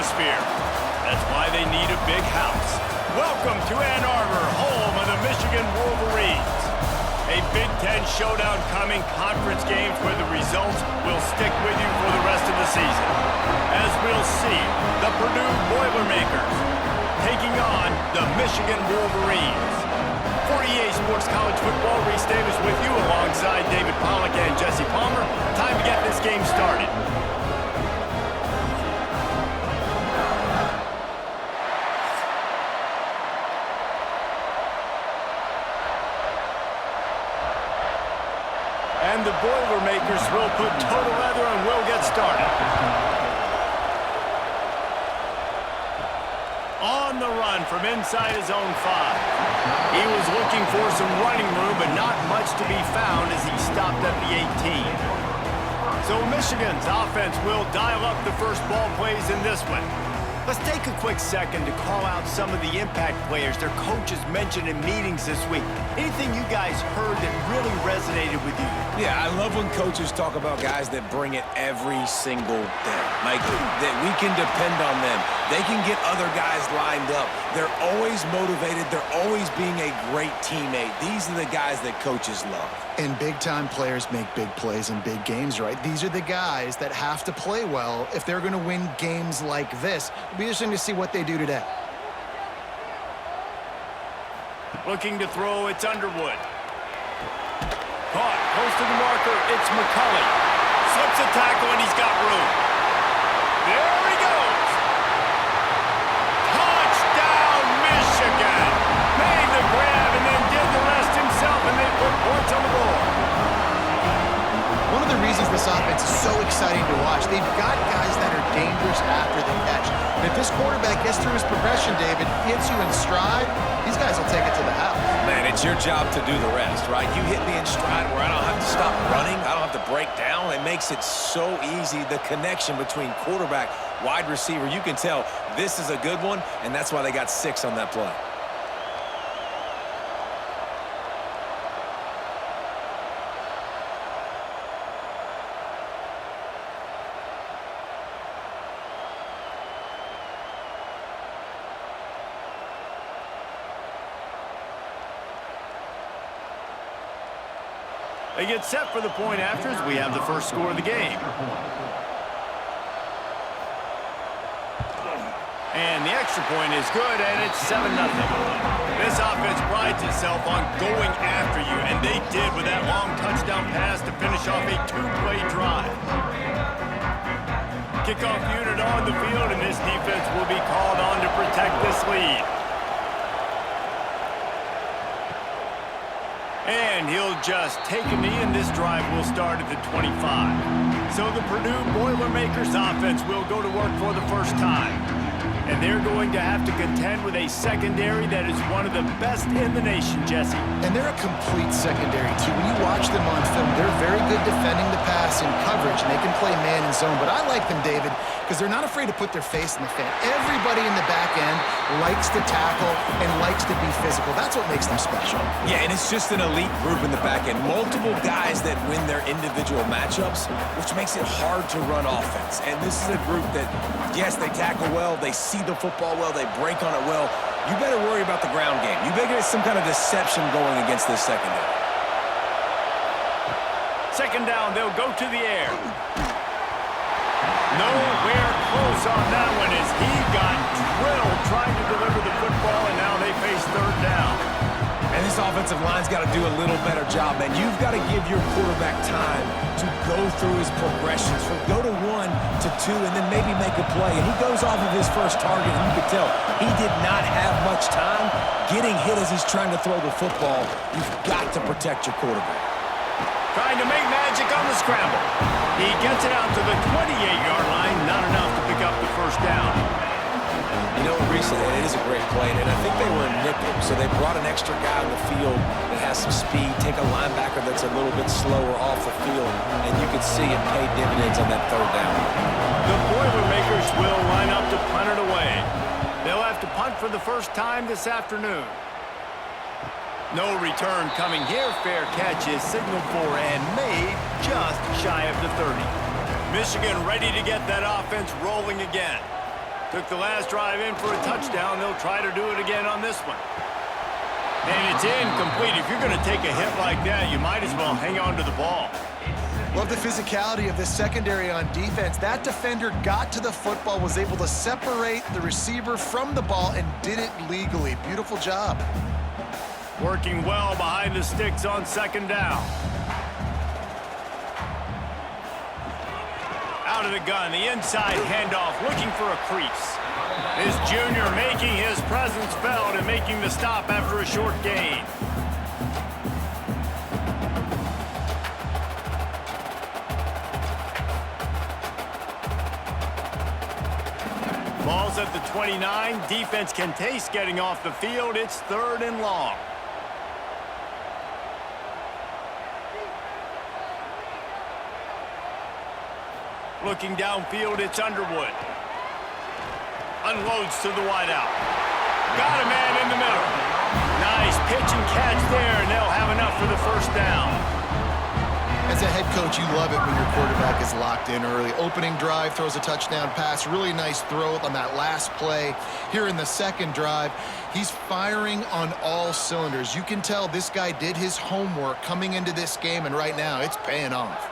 atmosphere. That's why they need a big house. Welcome to Ann Arbor, home of the Michigan Wolverines. A Big Ten showdown coming, conference games where the results will stick with you for the rest of the season. As we'll see, the Purdue Boilermakers taking on the Michigan Wolverines. For EA Sports College Football, Reese Davis with you alongside David Pollack and Jesse Palmer. Time to get this game started. And the Boilermakers will put total leather and will get started. On the run from inside his own 5. He was looking for some running room, but not much to be found as he stopped at the 18. So Michigan's offense will dial up the first ball plays in this one. Let's take a quick second to call out some of the impact players their coaches mentioned in meetings this week. Anything you guys heard that really resonated with you? Yeah, I love when coaches talk about guys that bring it every single day. Like, that we can depend on them. They can get other guys lined up. They're always motivated. They're always being a great teammate. These are the guys that coaches love. And big-time players make big plays in big games, right? These are the guys that have to play well if they're going to win games like this. It'll be interesting to see what they do today. Looking to throw, it's Underwood. Caught, close to the marker, it's McCulley. Slips a tackle and he's got room. There he goes. Touchdown, Michigan. Made the grab and then did the rest himself, and they put points on the board. One of the reasons this offense is so exciting to watch, they've got guys that are dangerous after the catch. And if this quarterback gets through his progression, David, hits you in stride, these guys will take it to the house. Man, it's your job to do the rest, right? You hit me in stride where I don't have to stop running. I don't have to break down. It makes it so easy. The connection between quarterback, wide receiver, you can tell this is a good one, and that's why they got 6 on that play. They get set for the point after as we have the first score of the game. And the extra point is good, and it's 7-0. This offense prides itself on going after you, and they did with that long touchdown pass to finish off a 2-play drive. Kickoff unit on the field, and this defense will be called on to protect this lead. And he'll just take a knee, and this drive will start at the 25. So the Purdue Boilermakers offense will go to work for the first time. And they're going to have to contend with a secondary that is one of the best in the nation, Jesse. And they're a complete secondary, too. When you watch them on film, they're very good defending the pass in coverage, and they can play man and zone. But I like them, David, because they're not afraid to put their face in the fan. Everybody in the back end likes to tackle and likes to be physical. That's what makes them special. Yeah, and it's just an elite group in the back end. Multiple guys that win their individual matchups, which makes it hard to run offense. And this is a group that, yes, they tackle well, they see the football well, they break on it well. You better worry about the ground game. You better get some kind of deception going against this secondary. Second down, they'll go to the air. Nowhere close on that one as he got drilled trying to deliver the football, and now they face third down. And this offensive line's got to do a little better job, man. You've got to give your quarterback time to go through his progressions, from go to 1 to 2, and then maybe make a play. And he goes off of his first target, and you could tell he did not have much time getting hit as he's trying to throw the football. You've got to protect your quarterback. Trying to make magic on the scramble. He gets it out to the 28-yard line, not enough to pick up the first down. You know, recently, it is a great play, and I think they were in nickel, so they brought an extra guy on the field that has some speed, take a linebacker that's a little bit slower off the field, and you can see it paid dividends on that third down. The Boilermakers will line up to punt it away. They'll have to punt for the first time this afternoon. No return coming here. Fair catch is signaled for and made just shy of the 30. Michigan ready to get that offense rolling again. Took the last drive in for a touchdown. They'll try to do it again on this one. And it's incomplete. If you're going to take a hit like that, you might as well hang on to the ball. Love the physicality of this secondary on defense. That defender got to the football, was able to separate the receiver from the ball, and did it legally. Beautiful job. Working well behind the sticks on second down. Out of the gun, the inside handoff, looking for a crease. This junior making his presence felt and making the stop after a short gain. Ball's at the 29. Defense can taste getting off the field. It's 3rd and long. Looking downfield, it's Underwood. Unloads to the wideout. Got a man in the middle. Nice pitch and catch there, and they'll have enough for the first down. As a head coach, you love it when your quarterback is locked in early. Opening drive, throws a touchdown pass. Really nice throw on that last play. Here in the second drive, he's firing on all cylinders. You can tell this guy did his homework coming into this game, and right now it's paying off.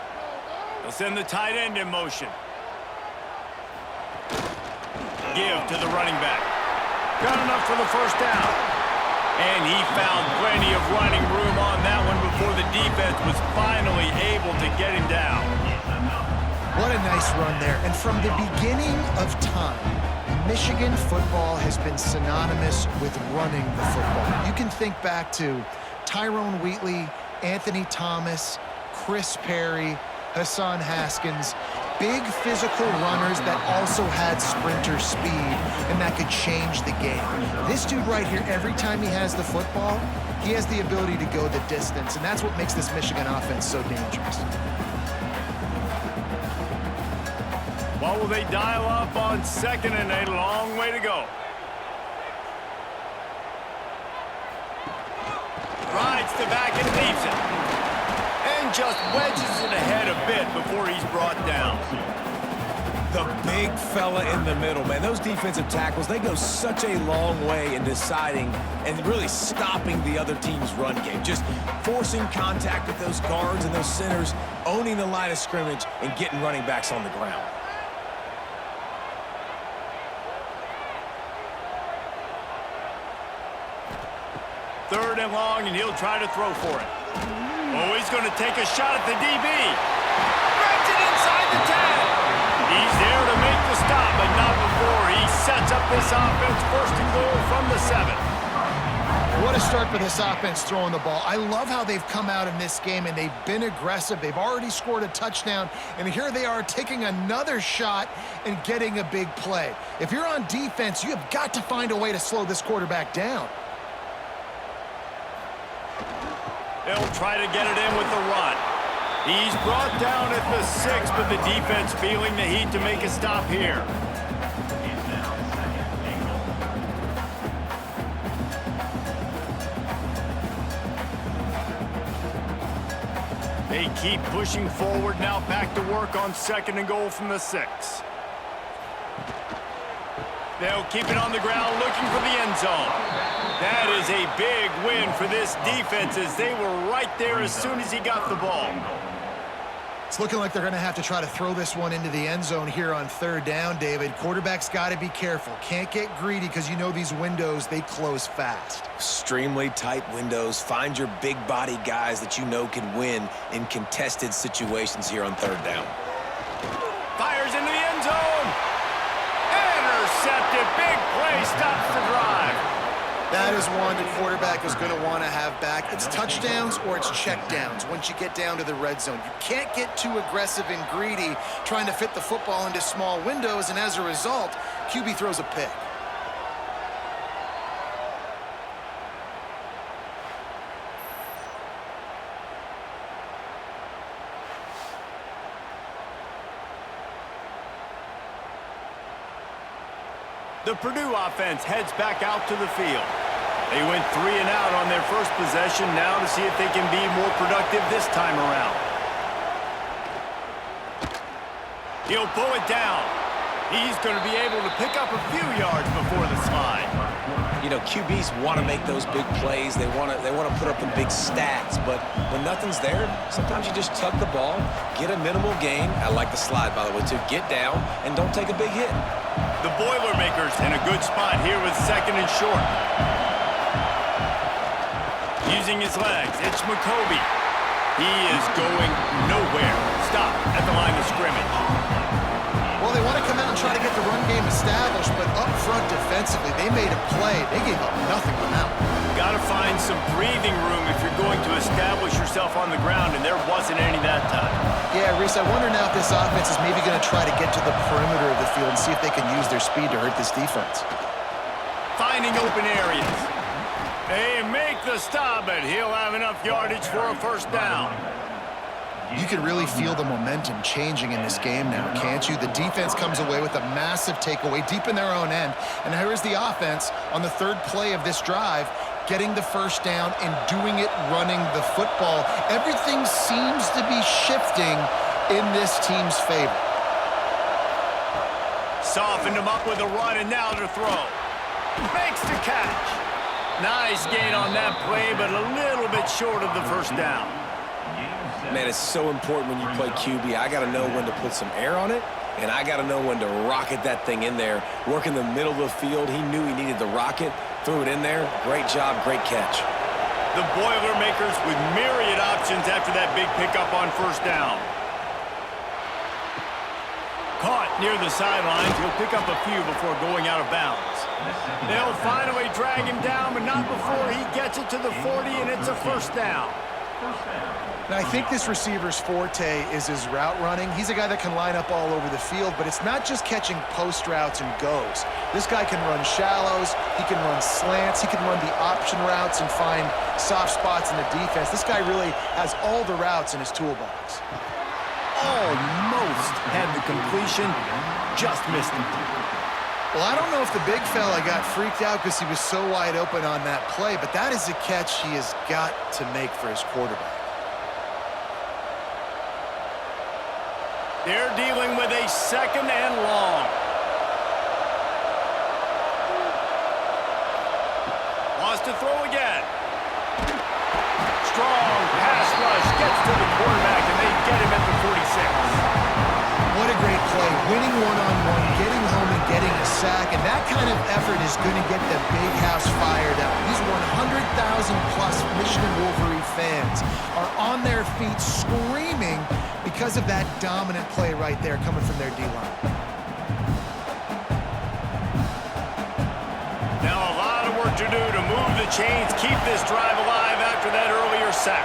They'll send the tight end in motion. Give to the running back. Got enough for the first down. And he found plenty of running room on that one before the defense was finally able to get him down. What a nice run there. And from the beginning of time, Michigan football has been synonymous with running the football. You can think back to Tyrone Wheatley, Anthony Thomas, Chris Perry, Hassan Haskins, big physical runners that also had sprinter speed and that could change the game. This dude right here, every time he has the football, he has the ability to go the distance, and that's what makes this Michigan offense so dangerous. What will they dial up on 2nd and a long way to go? Rides the back and leaves it. And just wedges it ahead a bit before he's brought down. The big fella in the middle, man. Those defensive tackles, they go such a long way in deciding and really stopping the other team's run game. Just forcing contact with those guards and those centers, owning the line of scrimmage, and getting running backs on the ground. Third and long, and he'll try to throw for it. Oh, he's going to take a shot at the DB. Grabs it inside the 10. He's there to make the stop, but not before he sets up this offense. 1st and goal from the 7. What a start for this offense throwing the ball. I love how they've come out in this game, and they've been aggressive. They've already scored a touchdown, and here they are taking another shot and getting a big play. If you're on defense, you have got to find a way to slow this quarterback down. They'll try to get it in with the run. He's brought down at the 6, but the defense feeling the heat to make a stop here. They keep pushing forward, now back to work on 2nd and goal from the 6. They'll keep it on the ground, looking for the end zone. That is a big win for this defense, as they were right there as soon as he got the ball. It's looking like they're going to have to try to throw this one into the end zone here on 3rd down, David. Quarterback's got to be careful. Can't get greedy because you know these windows, they close fast. Extremely tight windows. Find your big body guys that you know can win in contested situations here on 3rd down. Fires into the end zone. Intercepted. Big play. Stops the drive. That is one the quarterback is going to want to have back. It's touchdowns or it's checkdowns once you get down to the red zone. You can't get too aggressive and greedy trying to fit the football into small windows, and as a result, QB throws a pick. The Purdue offense heads back out to the field. They went 3 and out on their first possession, now to see if they can be more productive this time around. He'll pull it down. He's going to be able to pick up a few yards before the slide. You know, QBs want to make those big plays. They want to put up the big stats. But when nothing's there, sometimes you just tuck the ball, get a minimal gain. I like the slide, by the way, too. Get down and don't take a big hit. The Boilermakers in a good spot here with 2nd and short. Using his legs, it's McCoby. He is going nowhere. Stop at the line of scrimmage. Well, they want to come out and try to get the run game established, but up front defensively, they made a play. They gave up nothing on that one. Got to find some breathing room if you're going to establish yourself on the ground, and there wasn't any that time. Yeah, Reese, I wonder now if this offense is maybe going to try to get to the perimeter of the field and see if they can use their speed to hurt this defense. Finding open areas. They make the stop, but he'll have enough yardage for a first down. You can really feel the momentum changing in this game now, can't you? The defense comes away with a massive takeaway deep in their own end. And here is the offense on the 3rd play of this drive, getting the first down and doing it running the football. Everything seems to be shifting in this team's favor. Softened him up with a run, and now to throw. Makes the catch. Nice gain on that play, but a little bit short of the first down. Man, it's so important when you play QB. I got to know when to put some air on it, and I got to know when to rocket that thing in there. Work in the middle of the field. He knew he needed the rocket, threw it in there. Great job, great catch. The Boilermakers with myriad options after that big pickup on first down. Caught near the sidelines. He'll pick up a few before going out of bounds. They'll finally drag him down, but not before he gets it to the 40, and it's a first down. Now, I think this receiver's forte is his route running. He's a guy that can line up all over the field, but it's not just catching post routes and goes. This guy can run shallows, he can run slants, he can run the option routes and find soft spots in the defense. This guy really has all the routes in his toolbox. Almost had the completion, just missed it. Well, I don't know if the big fella got freaked out because he was so wide open on that play, but that is a catch he has got to make for his quarterback. They're dealing with a 2nd and long. Wants to throw again. Strong pass rush gets to the quarterback, and they get him at the 46. What a great play. Winning one-on-one, getting home and getting a sack, and that kind of effort is going to get the big house fired up. These 100,000-plus Michigan Wolverine fans are on their feet screaming because of that dominant play right there coming from their D-line. Now a lot of work to do to move the chains, keep this drive alive after that earlier sack.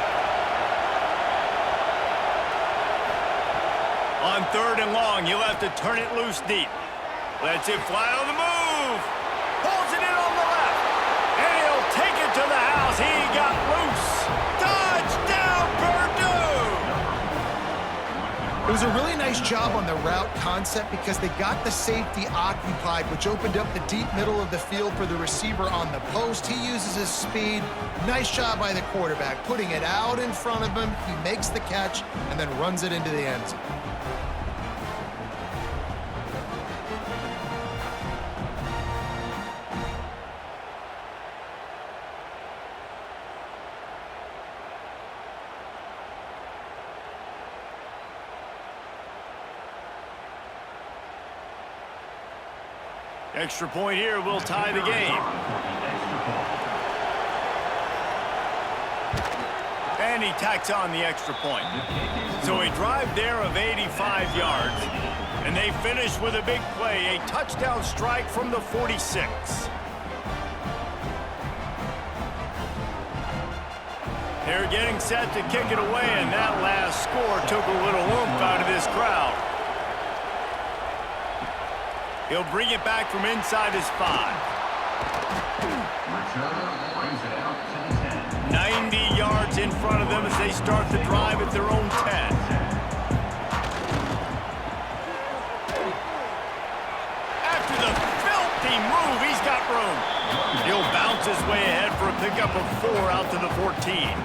On 3rd and long, he'll have to turn it loose deep. Lets it fly on the move. Pulls it in on the left. And he'll take it to the house. He got loose. Touchdown, Purdue! It was a really nice job on the route concept because they got the safety occupied, which opened up the deep middle of the field for the receiver on the post. He uses his speed. Nice job by the quarterback, putting it out in front of him. He makes the catch and then runs it into the end zone. Extra point here will tie the game. And he tacks on the extra point. So a drive there of 85 yards. And they finish with a big play, a touchdown strike from the 46. They're getting set to kick it away, and that last score took a little oomph out of this crowd. He'll bring it back from inside his 5. 90 yards in front of them as they start the drive at their own 10. After the filthy move, he's got room. He'll bounce his way ahead for a pickup of 4 out to the 14.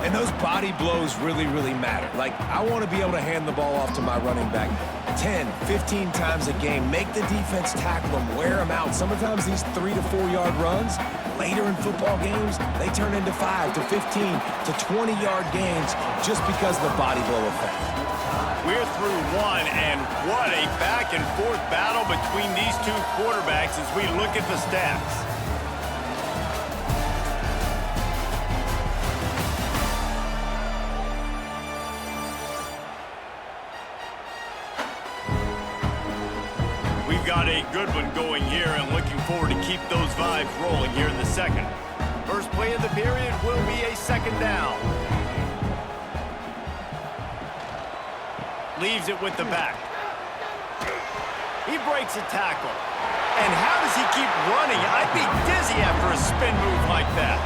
And those body blows really, really matter. Like, I want to be able to hand the ball off to my running back 10, 15 times a game. Make the defense tackle them, wear them out. Sometimes these 3 to 4 yard runs, later in football games, they turn into 5 to 15 to 20-yard gains just because of the body blow effect. We're through one, and what a back-and-forth battle between these two quarterbacks as we look at the stats. We've got a good one going here, and looking forward to keep those vibes rolling here in the second. First play of the period will be a second down. Leaves it with the back. He breaks a tackle. And how does he keep running? I'd be dizzy after a spin move like that.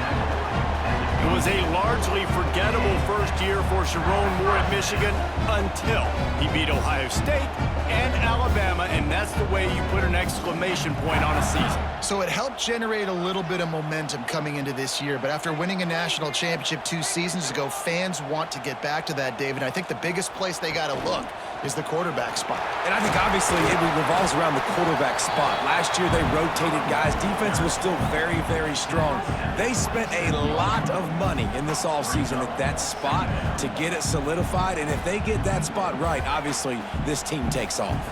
It was a largely forgettable first year for Sharon Moore at Michigan until he beat Ohio State and Alabama, and that's the way you put an exclamation point on a season. So it helped generate a little bit of momentum coming into this year, but after winning a national championship 2 seasons ago, fans want to get back to that, David. I think the biggest place they got to look is the quarterback spot. And I think obviously it revolves around the quarterback spot. Last year they rotated guys. Defense was still very, very strong. They spent a lot of money in this offseason at that spot to get it solidified, and if they get that spot right, obviously this team takes off.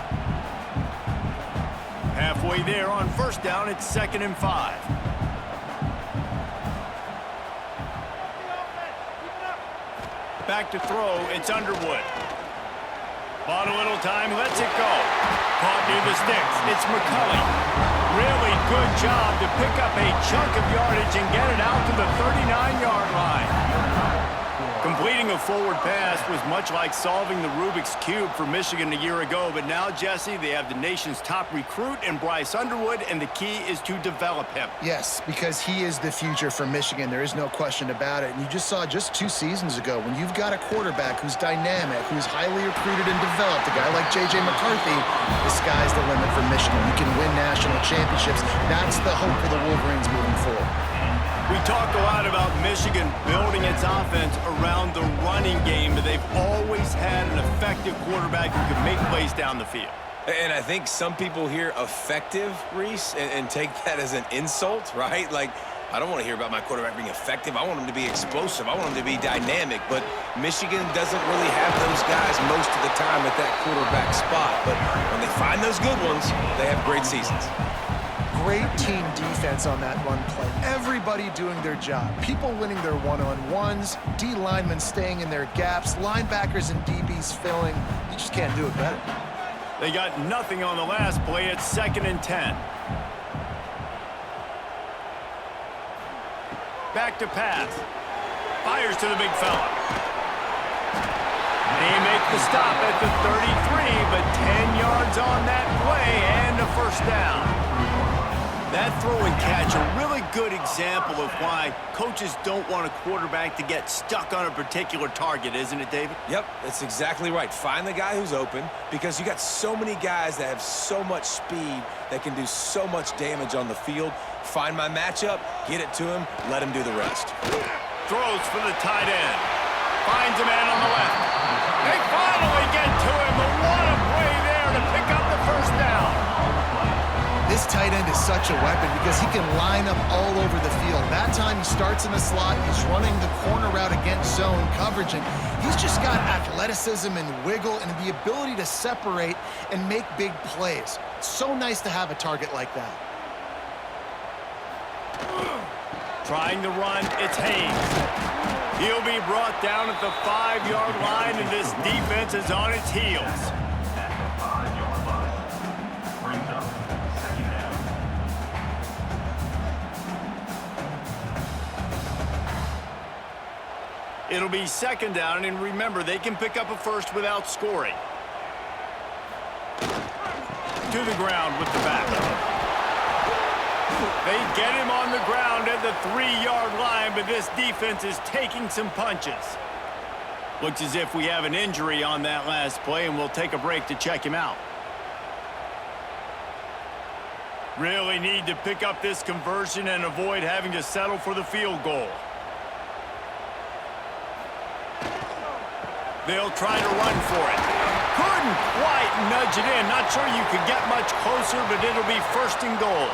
Halfway there on first down, it's 2nd and 5. Back to throw, it's Underwood. Bought a little time, lets it go. Caught near the sticks, it's McCulley. Really good job to pick up a chunk of yardage and get it out to the 39-yard line. Completing a forward pass was much like solving the Rubik's Cube for Michigan a year ago, but now, Jesse, they have the nation's top recruit in Bryce Underwood, and the key is to develop him. Yes, because he is the future for Michigan. There is no question about it. And you just saw just 2 seasons ago, when you've got a quarterback who's dynamic, who's highly recruited and developed, a guy like J.J. McCarthy, the sky's the limit for Michigan. You can win national championships. That's the hope for the Wolverines moving forward. We talk a lot about Michigan building its offense around the running game, but they've always had an effective quarterback who can make plays down the field. And I think some people hear effective, Reese, and take that as an insult, right? Like, I don't want to hear about my quarterback being effective. I want him to be explosive. I want him to be dynamic. But Michigan doesn't really have those guys most of the time at that quarterback spot. But when they find those good ones, they have great seasons. Great team defense on that run play. Everybody doing their job. People winning their one-on-ones, D linemen staying in their gaps, linebackers and DBs filling. You just can't do it better. They got nothing on the last play. It's 2nd and 10. Back to pass. Fires to the big fella. They make the stop at the 33, but 10 yards on that play and a first down. That throw and catch, a really good example of why coaches don't want a quarterback to get stuck on a particular target, isn't it, David? Yep, that's exactly right. Find the guy who's open, because you got so many guys that have so much speed that can do so much damage on the field. Find my matchup, get it to him, let him do the rest. Throws for the tight end. Finds a man on the left. They finally get to him, but what a play there to pick up the first down. This tight end is such a weapon because he can line up all over the field. That time he starts in the slot, he's running the corner route against zone coverage, and he's just got athleticism and wiggle and the ability to separate and make big plays. It's so nice to have a target like that. Trying to run, it's Haynes. He'll be brought down at the 5-yard line, and this defense is on its heels. It'll be 2nd down, and remember, they can pick up a first without scoring. To the ground with the back. They get him on the ground at the 3-yard line, but this defense is taking some punches. Looks as if we have an injury on that last play, and we'll take a break to check him out. Really need to pick up this conversion and avoid having to settle for the field goal. They'll try to run for it. Couldn't quite nudge it in. Not sure you could get much closer, but it'll be first and goal.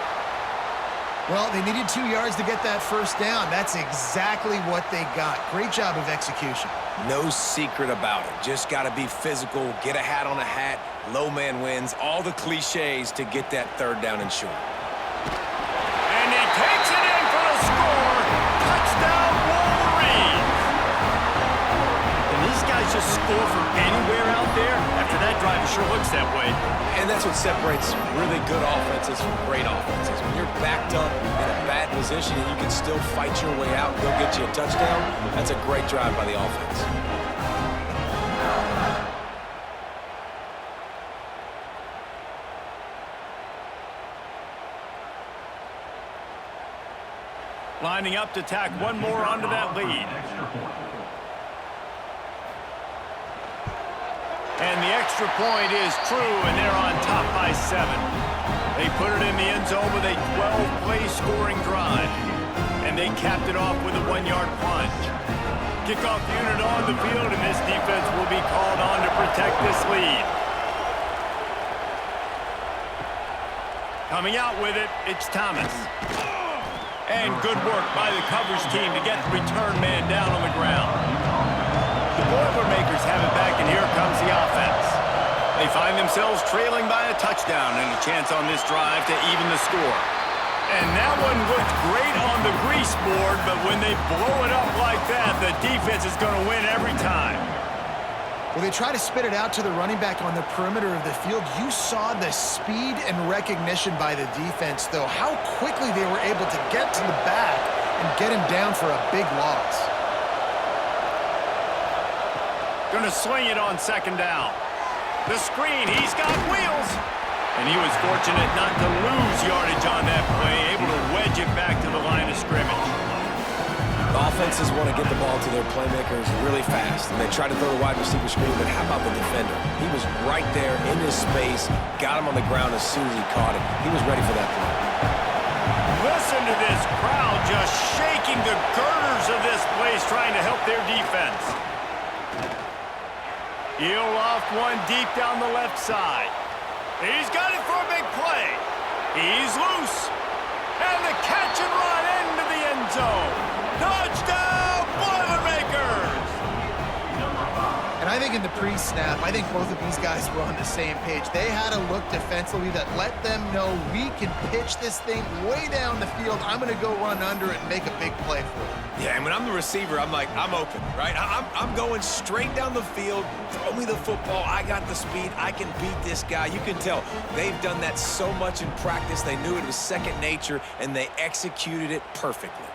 Well, they needed 2 yards to get that first down. That's exactly what they got. Great job of execution. No secret about it. Just got to be physical, get a hat on a hat, low man wins, all the cliches to get that third down and short. And he takes it in for the score. Touchdown, Wolverines. And these guys just score from anywhere out there. After that drive, it sure looks that way. And that's what separates really good offenses from great offenses. When you're backed up in a bad position and you can still fight your way out and go get you a touchdown, that's a great drive by the offense. Lining up to tack one more onto that lead. And the extra point is true, and they're on top by 7. They put it in the end zone with a 12-play scoring drive. And they capped it off with a 1-yard plunge. Kickoff unit on the field, and this defense will be called on to protect this lead. Coming out with it, it's Thomas. And good work by the coverage team to get the return man down on the ground. The Boilermakers have it back, and here comes the offense. They find themselves trailing by a touchdown and a chance on this drive to even the score. And that one looked great on the grease board, but when they blow it up like that, the defense is going to win every time. Well, they try to spit it out to the running back on the perimeter of the field. You saw the speed and recognition by the defense, though, how quickly they were able to get to the back and get him down for a big loss. Going to sling it on second down. The screen, he's got wheels. And he was fortunate not to lose yardage on that play, able to wedge it back to the line of scrimmage. The offenses want to get the ball to their playmakers really fast, and they try to throw the wide receiver screen, but how about the defender? He was right there in his space, got him on the ground as soon as he caught it. He was ready for that play. Listen to this crowd just shaking the girders of this place, trying to help their defense. He'll loft one deep down the left side. He's got it for a big play. He's loose. And the catch and run into the end zone. Touchdown, Boilermakers! And I think in the pre-snap, I think both of these guys were on the same page. They had a look defensively that let them know we can pitch this thing way down the field. I'm going to go run under it and make a big play for it. Yeah, and when I'm the receiver, I'm like, I'm open, right? I'm going straight down the field. Throw me the football. I got the speed. I can beat this guy. You can tell they've done that so much in practice. They knew it was second nature, and they executed it perfectly.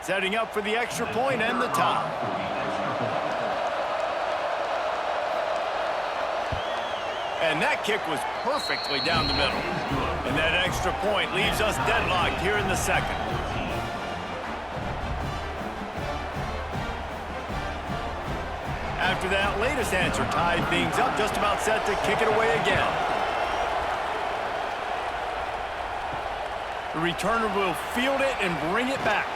Setting up for the extra point and the top. And that kick was perfectly down the middle. And that extra point leaves us deadlocked here in the second. After that latest answer tied things up, just about set to kick it away again. The returner will field it and bring it back.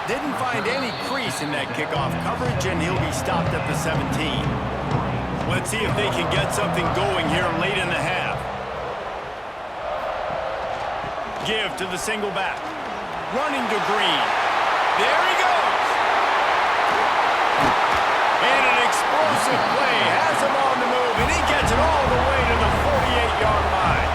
Didn't find any crease in that kickoff coverage, and he'll be stopped at the 17. Let's see if they can get something going here late in the half. Give to the single back. Running to Green. There he goes. And an explosive play has him on the move, and he gets it all the way to the 48-yard line.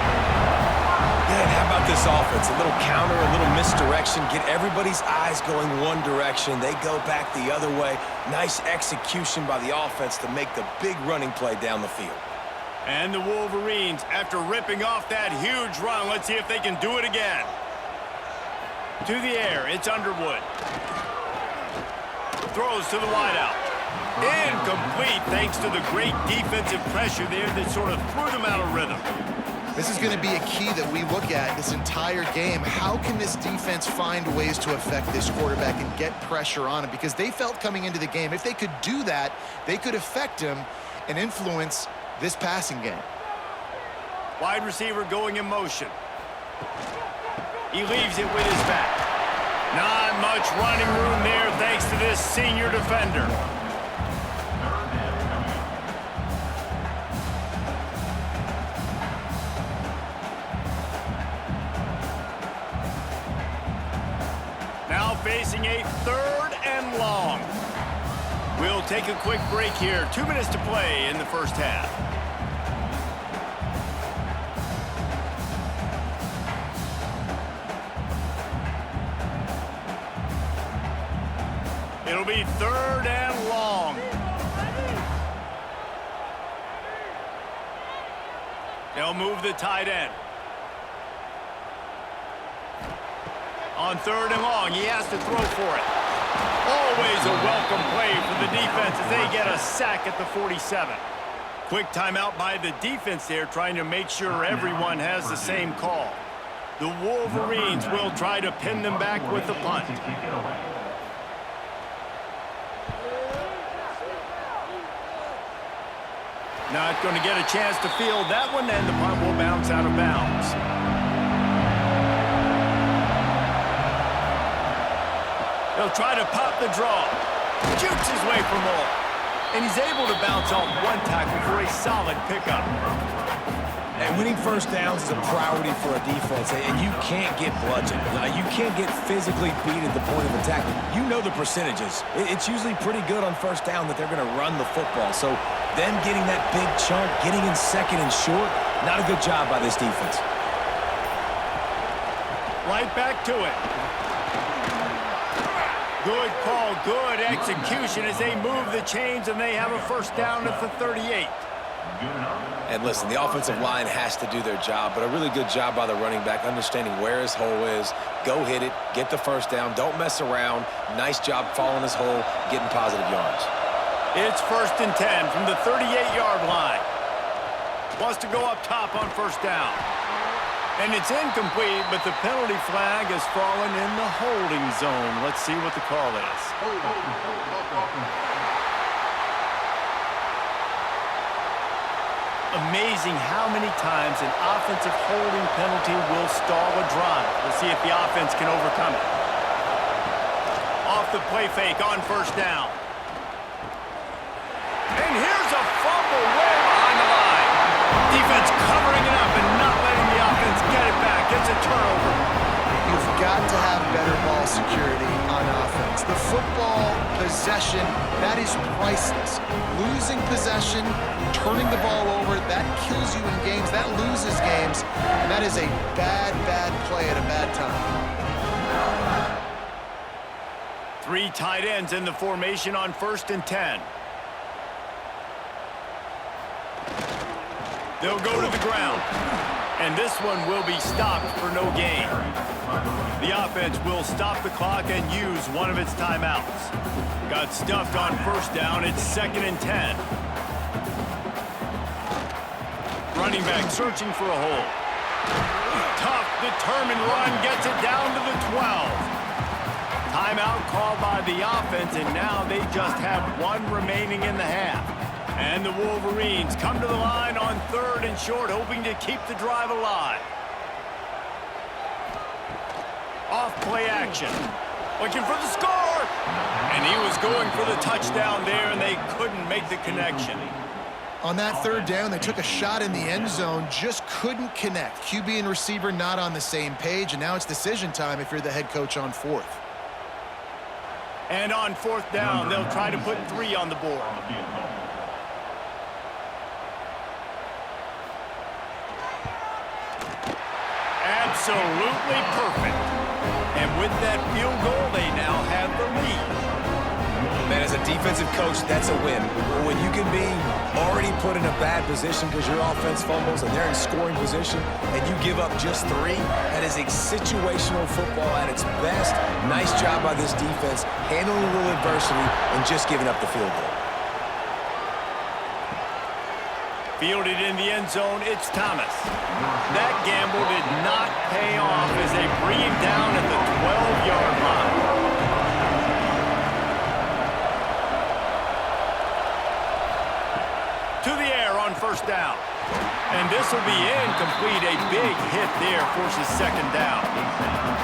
Man, how about this offense? A little counter, a little misdirection, get everybody's eyes going one direction. They go back the other way. Nice execution by the offense to make the big running play down the field. And the Wolverines, after ripping off that huge run, let's see if they can do it again. To the air, it's Underwood. Throws to the wideout. Incomplete thanks to the great defensive pressure there that sort of threw them out of rhythm. This is going to be a key that we look at this entire game. How can this defense find ways to affect this quarterback and get pressure on him? Because they felt coming into the game, if they could do that, they could affect him and influence this passing game. Wide receiver going in motion. He leaves it with his back. Not much running room there thanks to this senior defender. Now facing a 3rd and long. We'll take a quick break here. 2 minutes to play in the first half. It'll be 3rd and long. They'll move the tight end. On 3rd and long, he has to throw for it. Always a welcome play for the defense as they get a sack at the 47. Quick timeout by the defense there, trying to make sure everyone has the same call. The Wolverines will try to pin them back with the punt. Not going to get a chance to field that one, and the punt will bounce out of bounds. He'll try to pop the draw. Jukes his way from all. And he's able to bounce off one tackle for a solid pickup. And winning first downs is a priority for a defense, and you can't get bludgeoned. You can't get physically beat at the point of attack. You know the percentages. It's usually pretty good on first down that they're going to run the football. So them getting that big chunk, getting in 2nd and short, not a good job by this defense. Right back to it. Good call, good execution as they move the chains, and they have a first down at the 38. And listen, the offensive line has to do their job, but a really good job by the running back, understanding where his hole is. Go hit it, get the first down, don't mess around. Nice job following his hole, getting positive yards. It's 1st and 10 from the 38-yard line. Wants to go up top on first down. And it's incomplete, but the penalty flag has fallen in the holding zone. Let's see what the call is. Amazing how many times an offensive holding penalty will stall a drive. We'll see if the offense can overcome it. Off the play fake on first down. And here's a fumble way behind the line. Defense covering it up and not letting the offense get it back. It's a turnover. You've got to have better ball security on offense. The football possession, that is priceless. Losing possession, turning the ball over, that kills you in games. That loses games. And that is a bad, bad play at a bad time. 3 tight ends in the formation on 1st and 10. They'll go to the ground. And this one will be stopped for no gain. The offense will stop the clock and use one of its timeouts. Got stuffed on first down. It's 2nd and 10. Running back searching for a hole. Tough, determined run gets it down to the 12. Timeout called by the offense, and now they just have 1 remaining in the half. And the Wolverines come to the line on 3rd and short, hoping to keep the drive alive. Off play action. Looking for the score. And he was going for the touchdown there, and they couldn't make the connection. On that 3rd down, they took a shot in the end zone, just couldn't connect. QB and receiver not on the same page, and now it's decision time if you're the head coach on 4th. And on 4th down, they'll try to put 3 on the board. Absolutely perfect. And with that field goal, they now have the lead. Man, as a defensive coach, that's a win. When you can be already put in a bad position because your offense fumbles and they're in scoring position and you give up just 3, that is a situational football at its best. Nice job by this defense, handling a little adversity and just giving up the field goal. Fielded in the end zone, it's Thomas. That gamble did not pay off as they bring him down at the 12-yard line. To the air on first down. And this will be incomplete. A big hit there forces second down.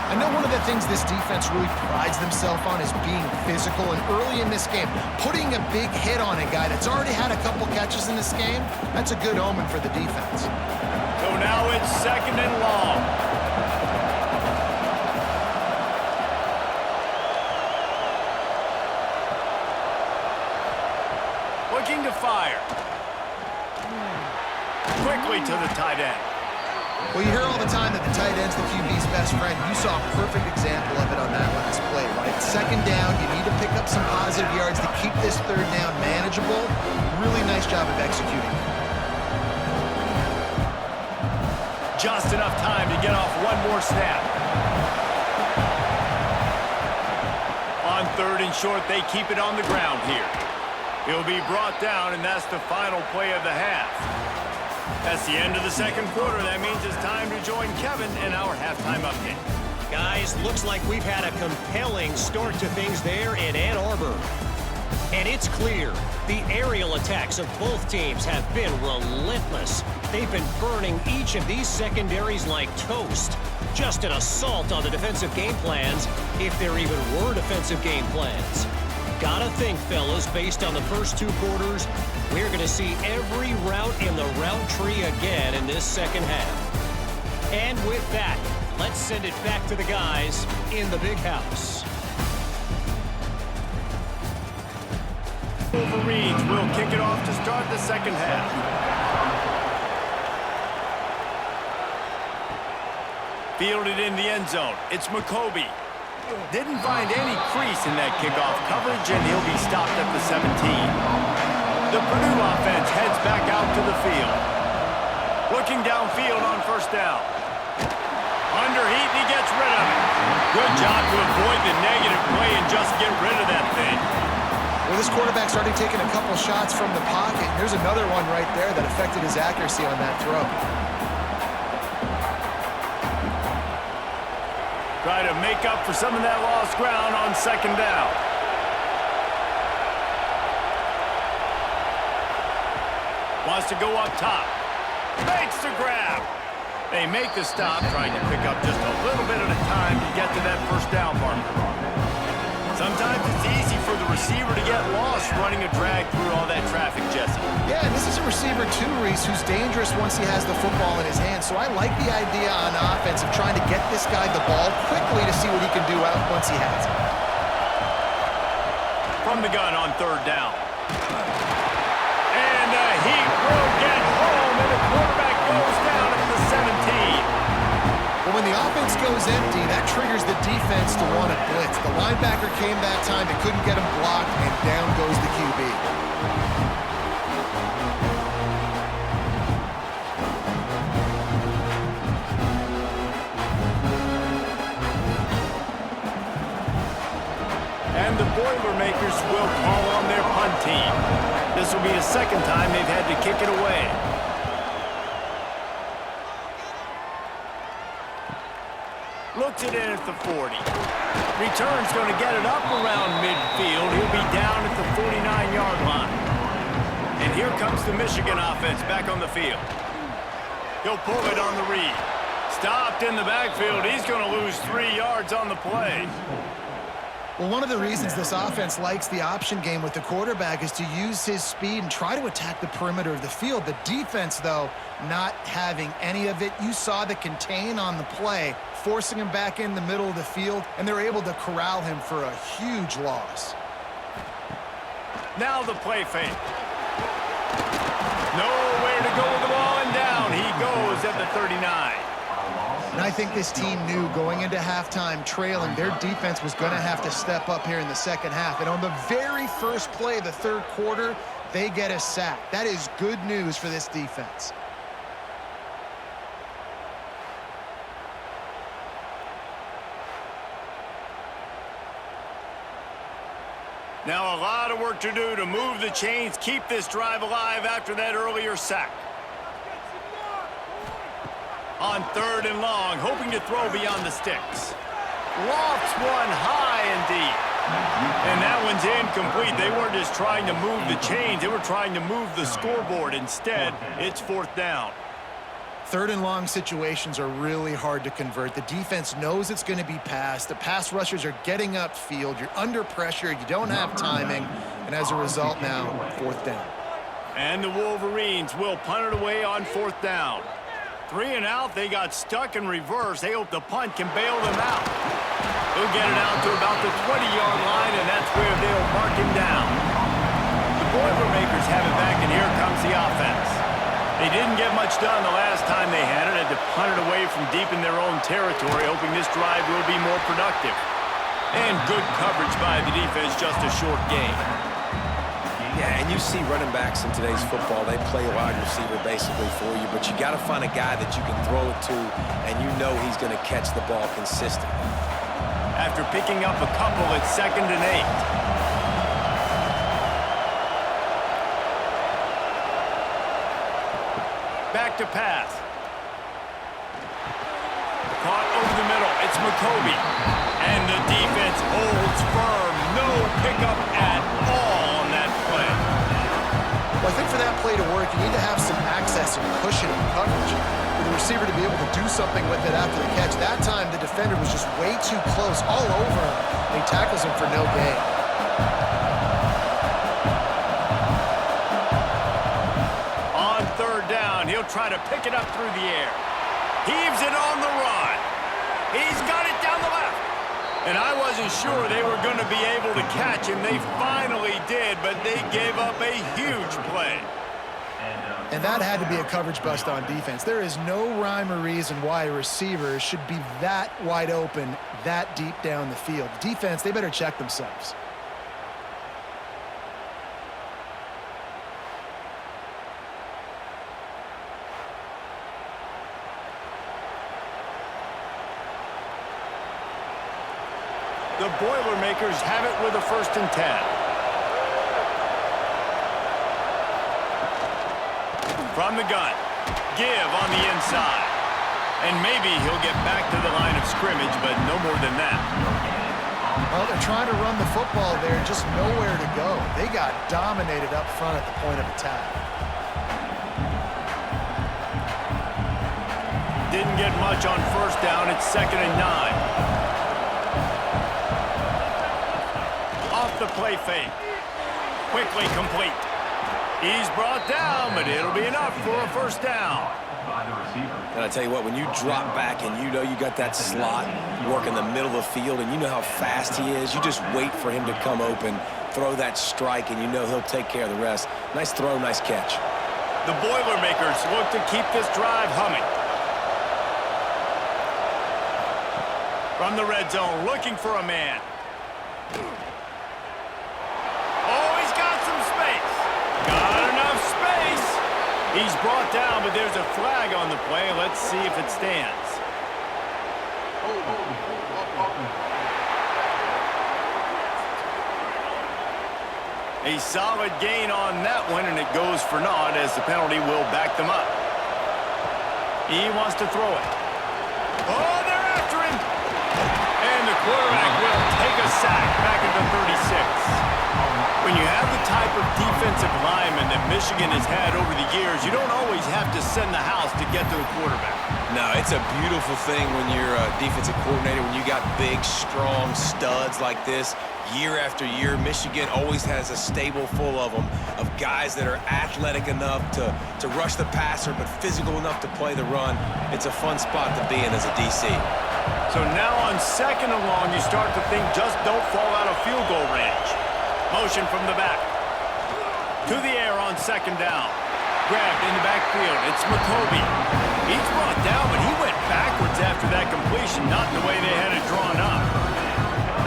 I know one of the things this defense really prides themselves on is being physical, and early in this game, putting a big hit on a guy that's already had a couple catches in this game, that's a good omen for the defense. So now it's second and long. Looking to fire. Quickly to the tight end. Well, you hear all the time that the tight end's the QB's best friend. You saw a perfect example of it on that last play, right? Second down, you need to pick up some positive yards to keep this third down manageable. Really nice job of executing. Just enough time to get off one more snap. On third and short, they keep it on the ground here. He'll be brought down, and that's the final play of the half. That's the end of the second quarter. That means it's time to join Kevin in our halftime update. Guys, looks like we've had a compelling start to things there in Ann Arbor. And it's clear, the aerial attacks of both teams have been relentless. They've been burning each of these secondaries like toast. Just an assault on the defensive game plans, if there even were defensive game plans. Gotta think, fellas, based on the first two quarters, we're going to see every route in the route tree again in this second half. And with that, let's send it back to the guys in the big house. Wolverines will kick it off to start the second half. Fielded in the end zone, it's McCoby. Didn't find any crease in that kickoff coverage, and he'll be stopped at the 17. The Purdue offense heads back out to the field. Looking downfield on first down. Under heat, and he gets rid of it. Good job to avoid the negative play and just get rid of that thing. Well, this quarterback's already taken a couple shots from the pocket. Here's another one right there that affected his accuracy on that throw. Try to make up for some of that lost ground on second down. Wants to go up top. Makes the grab. They make the stop, trying to pick up just a little bit at a time to get to that first down marker. Sometimes it's easy for the receiver to get lost running a drag through all that traffic, Jesse. Yeah, and this is a receiver too, Reese, who's dangerous once he has the football in his hands. So I like the idea on offense of trying to get this guy the ball quickly to see what he can do out once he has it. From the gun on third down. And the heat will get home, and the quarterback goes down at the 17. Well, when the offense goes empty, that triggers the defense to want to blitz. The linebacker came that time, they couldn't get him blocked, and down goes the QB. And the Boilermakers will call on their punt team. This will be the second time they've had to kick it away. Looks it in at the 40. Return's going to get it up around midfield. He'll be down at the 49-yard line. And here comes the Michigan offense back on the field. He'll pull it on the read. Stopped in the backfield. He's going to lose 3 yards on the play. Well, one of the reasons this offense likes the option game with the quarterback is to use his speed and try to attack the perimeter of the field. The defense, though, not having any of it. You saw the contain on the play, forcing him back in the middle of the field, and they're able to corral him for a huge loss. Now the play fake. Nowhere to go with the ball, and down he goes at the 39. And I think this team knew going into halftime trailing, their defense was going to have to step up here in the second half. And on the very first play of the third quarter, they get a sack. That is good news for this defense. Now a lot of work to do to move the chains, keep this drive alive after that earlier sack. On 3rd and long, hoping to throw beyond the sticks. Lofts one high and deep. And that one's incomplete. They weren't just trying to move the chains. They were trying to move the scoreboard. Instead, it's 4th down. 3rd and long situations are really hard to convert. The defense knows it's going to be passed. The pass rushers are getting upfield. You're under pressure. You don't have timing. And as a result now, 4th down. And the Wolverines will punt it away on 4th down. 3 and out. They got stuck in reverse. They hope the punt can bail them out. He'll get it out to about the 20-yard line, and that's where they'll mark him down. The Boilermakers have it back, and here comes the offense. They didn't get much done the last time they had it. Had to punt it away from deep in their own territory, hoping this drive will be more productive. And good coverage by the defense, just a short gain. Yeah, and you see running backs in today's football, they play wide receiver basically for you, but you got to find a guy that you can throw it to, and you know he's going to catch the ball consistently. After picking up a couple, it's 2nd and 8. Back to pass. Caught over the middle. It's McCoby. And the defense holds firm. No pickup at all on that play. Well, I think for that play to work, you need to have some access and cushion and coverage for the receiver to be able to do something with it after the catch. That time, the defender was just way too close, all over him. And he tackles him for no gain. On 3rd down, he'll try to pick it up through the air. Heaves it on the run. He's got it down the left. And I wasn't sure they were going to be able to catch him. They finally did, but they gave up a huge play. And that had to be a coverage bust on defense. There is no rhyme or reason why a receiver should be that wide open, that deep down the field. Defense, they better check themselves. The Boilermakers have it with a 1st and 10. From the gun, give on the inside. And maybe he'll get back to the line of scrimmage, but no more than that. Well, they're trying to run the football there, just nowhere to go. They got dominated up front at the point of attack. Didn't get much on 1st down. It's 2nd and 9. Off the play fake. Quickly complete. He's brought down, but it'll be enough for a 1st down. And I tell you what, when you drop back and you know you got that slot work in the middle of the field and you know how fast he is, you just wait for him to come open, throw that strike, and you know he'll take care of the rest. Nice throw, nice catch. The Boilermakers look to keep this drive humming. From the red zone, looking for a man. He's brought down, but there's a flag on the play. Let's see if it stands. A solid gain on that one, and it goes for naught as the penalty will back them up. He wants to throw it. Oh, they're after him! And the quarterback will take a sack back at the 36. When you have the type of defensive lineman that Michigan has had over the years, you don't always have to send the house to get to the quarterback. No, it's a beautiful thing when you're a defensive coordinator, when you got big, strong studs like this. Year after year, Michigan always has a stable full of them, of guys that are athletic enough to rush the passer, but physical enough to play the run. It's a fun spot to be in as a DC. So now on 2nd and long, you start to think just don't fall out of field goal range. Motion from the back. To the air on 2nd down. Grabbed in the backfield. It's McCoby. He's brought down, but he went backwards after that completion, not the way they had it drawn up.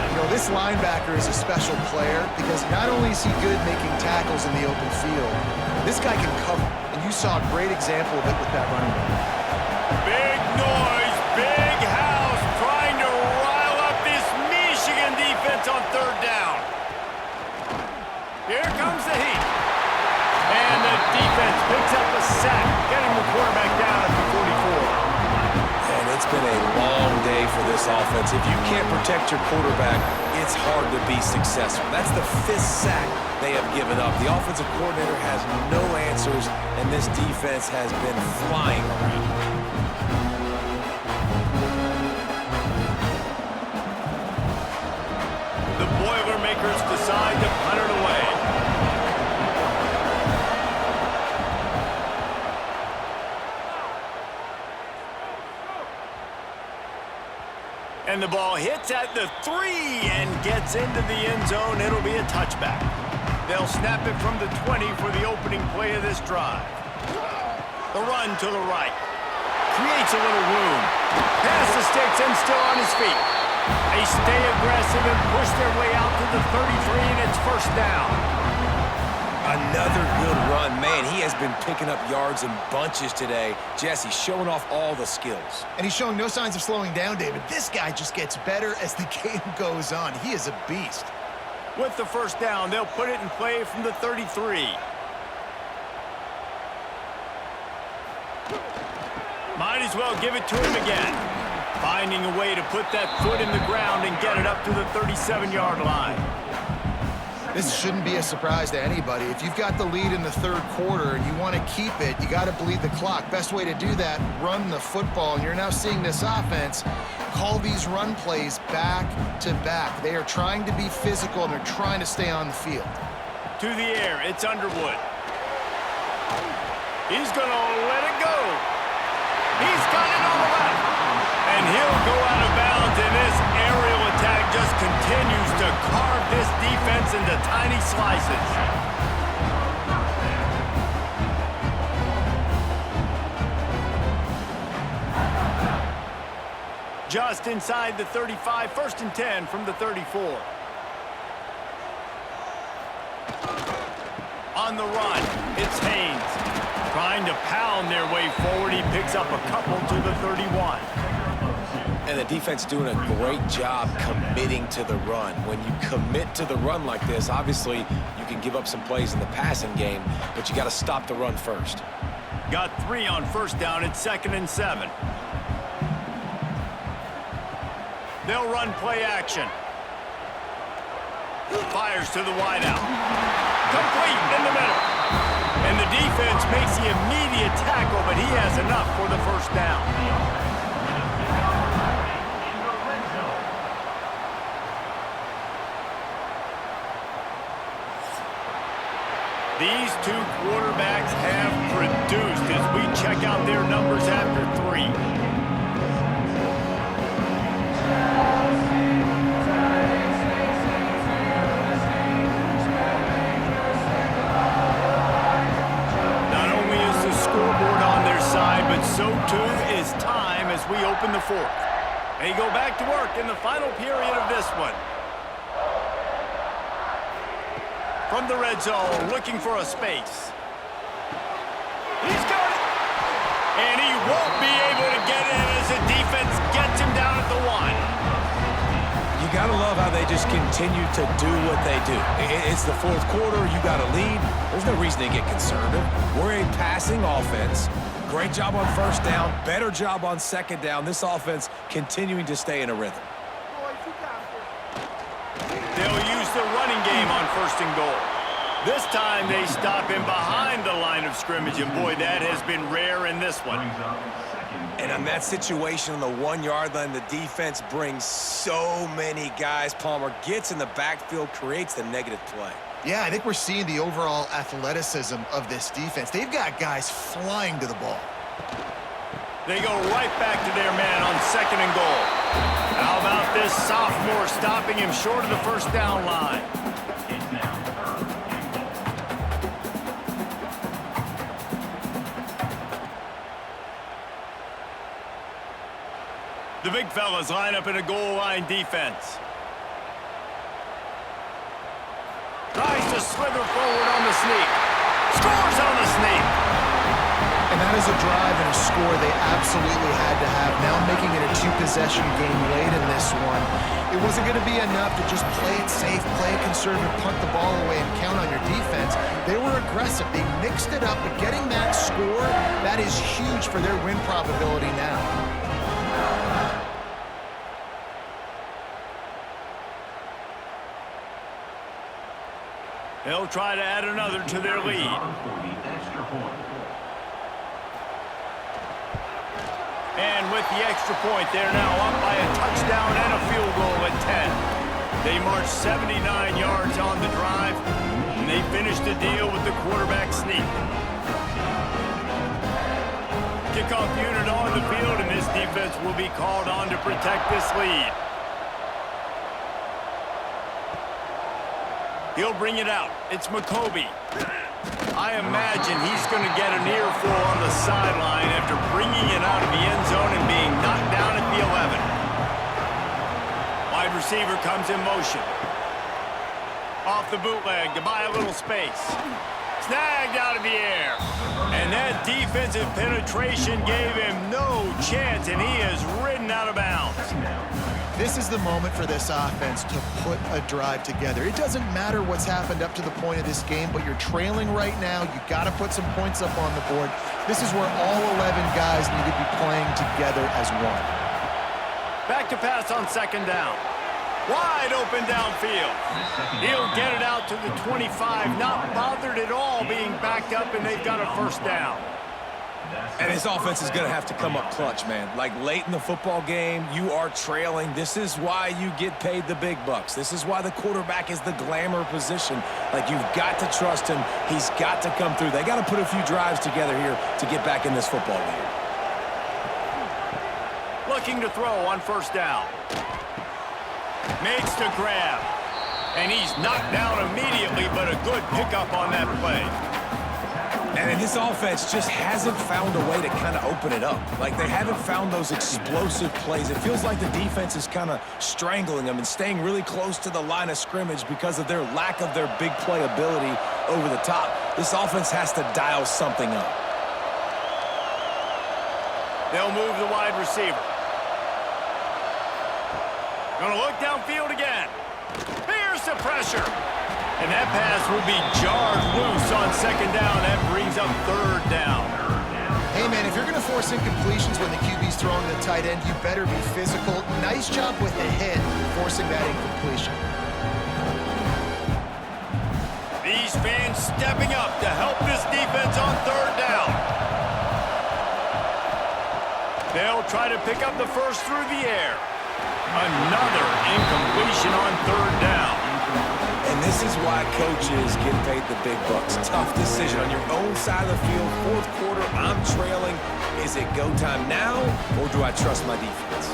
You know, this linebacker is a special player because not only is he good making tackles in the open field, this guy can cover. And you saw a great example of it with that running back. Big noise, big house, trying to rile up this Michigan defense on 3rd down. Here comes the heat. And the defense picks up a sack, getting the quarterback down at the 44. offense. If you can't protect your quarterback, it's hard to be successful. That's the 5th sack they have given up. The offensive coordinator has no answers, and this defense has been flying around. The Boilermakers decide to punt it away. And the ball hits at the 3 and gets into the end zone. It'll be a touchback. They'll snap it from the 20 for the opening play of this drive. The run to the right. Creates a little room. Past the sticks and still on his feet. They stay aggressive and push their way out to the 33, and it's first down. Another good run. Man, he has been picking up yards in bunches today. Jesse showing off all the skills. And he's showing no signs of slowing down, David. This guy just gets better as the game goes on. He is a beast. With the first down, they'll put it in play from the 33. Might as well give it to him again. Finding a way to put that foot in the ground and get it up to the 37-yard line. This shouldn't be a surprise to anybody. If you've got the lead in the 3rd quarter and you want to keep it, you got to bleed the clock. Best way to do that, run the football. And you're now seeing this offense call these run plays back to back. They are trying to be physical, and they're trying to stay on the field. To the air, it's Underwood. He's going to let it go. He's got it on the left. And he'll go out of bounds, and this aerial attack just continues to carve this defense into tiny slices. Just inside the 35, 1st and 10 from the 34. On the run, it's Haynes. Trying to pound their way forward, he picks up a couple to the 31. And the defense doing a great job committing to the run. When you commit to the run like this, obviously you can give up some plays in the passing game, but you got to stop the run first. Got 3 on first down. It's 2nd and 7. They'll run play action. Fires to the wideout. Complete in the middle. And the defense makes the immediate tackle, but he has enough for the first down. These 2 quarterbacks have produced as we check out their numbers after 3. Not only is the scoreboard on their side, but so too is time as we open the 4th. They go back to work in the final period of this one. From the red zone, looking for a space. He's got it! And he won't be able to get in as the defense gets him down at the 1. You got to love how they just continue to do what they do. It's the 4th quarter. You got a lead. There's no reason to get conservative. We're a passing offense. Great job on first down. Better job on second down. This offense continuing to stay in a rhythm. They'll use the running game on 1st and goal. This time they stop him behind the line of scrimmage, and boy, that has been rare in this one. And on that situation on the 1-yard line, the defense brings so many guys. Palmer gets in the backfield, creates the negative play. Yeah, I think we're seeing the overall athleticism of this defense. They've got guys flying to the ball. They go right back to their man on 2nd and goal. How about this sophomore stopping him short of the first down line? The big fellas line up in a goal line defense. Tries to slither forward on the sneak. Scores on the sneak. And that is a drive and a score they absolutely had to have. Now making it a 2-possession game late in this one. It wasn't going to be enough to just play it safe, play it conservative, punt the ball away, and count on your defense. They were aggressive. They mixed it up, but getting that score, that is huge for their win probability now. They'll try to add another to their lead. And with the extra point, they're now up by a touchdown and a field goal at 10. They marched 79 yards on the drive, and they finished the deal with the quarterback sneak. Kickoff unit on the field, and this defense will be called on to protect this lead. He'll bring it out. It's McCoby. I imagine he's going to get an earful on the sideline after bringing it out of the end zone and being knocked down at the 11. Wide receiver comes in motion. Off the bootleg to buy a little space. Snagged out of the air. And that defensive penetration gave him no chance, and he is ridden out of bounds. This is the moment for this offense to put a drive together. It doesn't matter what's happened up to the point of this game, but you're trailing right now. You got to put some points up on the board. This is where all 11 guys need to be playing together as one. Back to pass on second down. Wide open downfield. He'll get it out to the 25, not bothered at all being backed up, and they've got a first down. And his offense is going to have to come up clutch, man. Like late in the football game, you are trailing. This is why you get paid the big bucks. This is why the quarterback is the glamour position. Like, you've got to trust him. He's got to come through. They got to put a few drives together here to get back in this football game. Looking to throw on first down. Makes the grab. And he's knocked down immediately, but a good pickup on that play. And this offense just hasn't found a way to kind of open it up. Like, they haven't found those explosive plays. It feels like the defense is kind of strangling them and staying really close to the line of scrimmage because of their lack of their big play ability over the top. This offense has to dial something up. They'll move the wide receiver. Gonna look downfield again. Here's the pressure. And that pass will be jarred loose on second down. That brings up third down. Hey, man, if you're going to force incompletions when the QB's throwing the tight end, you better be physical. Nice job with the head forcing that incompletion. These fans stepping up to help this defense on third down. They'll try to pick up the first through the air. Another incompletion on third down. And this is why coaches get paid the big bucks. Tough decision on your own side of the field. Fourth quarter, I'm trailing. Is it go time now, or do I trust my defense?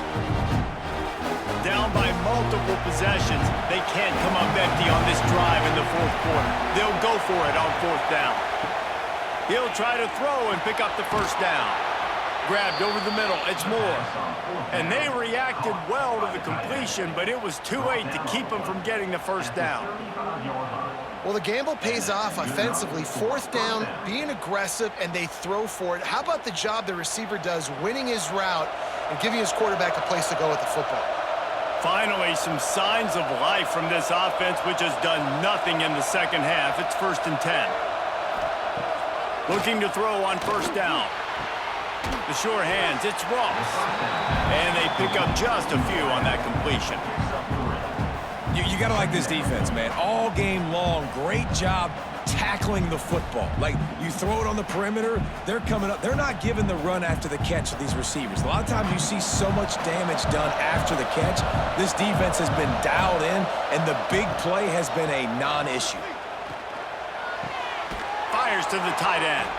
Down by multiple possessions. They can't come up empty on this drive in the fourth quarter. They'll go for it on fourth down. He'll try to throw and pick up the first down. Grabbed over the middle. It's Moore. And they reacted well to the completion, but it was too late to keep them from getting the first down. Well, the gamble pays off offensively. Fourth down, being aggressive, and they throw for it. How about the job the receiver does winning his route and giving his quarterback a place to go with the football? Finally, some signs of life from this offense, which has done nothing in the second half. It's 1st and 10. Looking to throw on first down. The sure hands, it's Ross. And they pick up just a few on that completion. You got to like this defense, man. All game long, great job tackling the football. Like, you throw it on the perimeter, they're coming up. They're not giving the run after the catch of these receivers. A lot of times you see so much damage done after the catch. This defense has been dialed in, and the big play has been a non-issue. Fires to the tight end.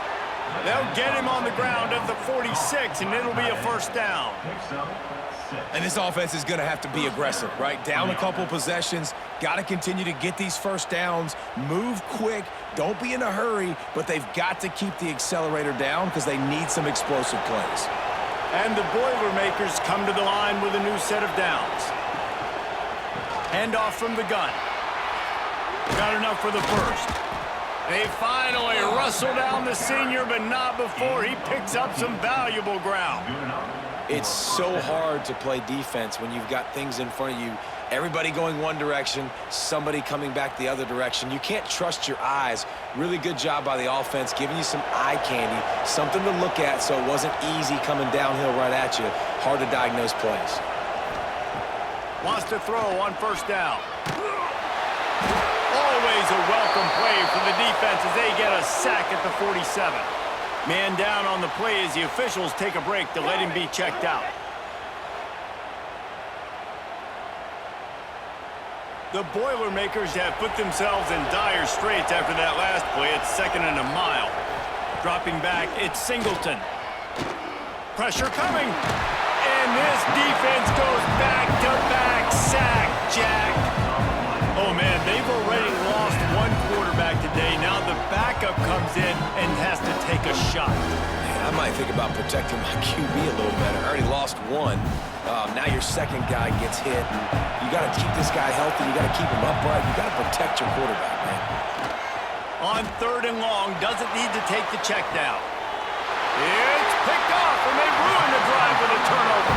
They'll get him on the ground at the 46, and it'll be a first down. And this offense is going to have to be aggressive, right? Down a couple possessions, got to continue to get these first downs, move quick, don't be in a hurry, but they've got to keep the accelerator down because they need some explosive plays. And the Boilermakers come to the line with a new set of downs. Handoff from the gun. Got enough for the first. They finally wrestle down the senior, but not before he picks up some valuable ground. It's so hard to play defense when you've got things in front of you. Everybody going one direction, somebody coming back the other direction. You can't trust your eyes. Really good job by the offense, giving you some eye candy, something to look at so it wasn't easy coming downhill right at you. Hard to diagnose plays. Wants to throw on first down. Oh, Always a welcome play for the defense as they get a sack at the 47. Man down on the play as the officials take a break to let him be checked out. The Boilermakers have put themselves in dire straits after that last play. It's 2nd and a mile. Dropping back, it's Singleton. Pressure coming. And this defense goes back-to-back sack, Jack. Oh, man, they've already lost one quarterback today. Now the backup comes in and has to take a shot. Man, I might think about protecting my QB a little better. I already lost one. Now your second guy gets hit. You got to keep this guy healthy. You got to keep him upright. You got to protect your quarterback, man. On 3rd and long, doesn't need to take the check down. It's picked off, and they ruin the drive with a turnover.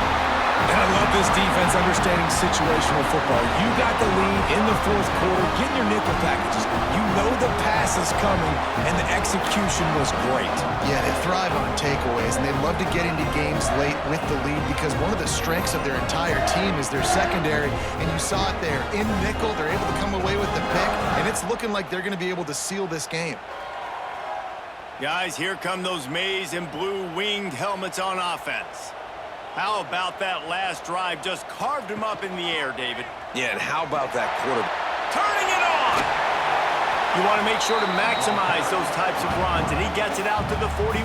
And I love this defense understanding situational football. You got the lead in the 4th quarter. Get in your nickel packages. You know the pass is coming, and the execution was great. Yeah, they thrive on takeaways, and they love to get into games late with the lead because one of the strengths of their entire team is their secondary, and you saw it there. In nickel, they're able to come away with the pick, and it's looking like they're going to be able to seal this game. Guys, here come those maize and blue winged helmets on offense. How about that last drive? Just carved him up in the air, David. Yeah, and how about that quarterback? Turning it on! You want to make sure to maximize those types of runs, and he gets it out to the 41.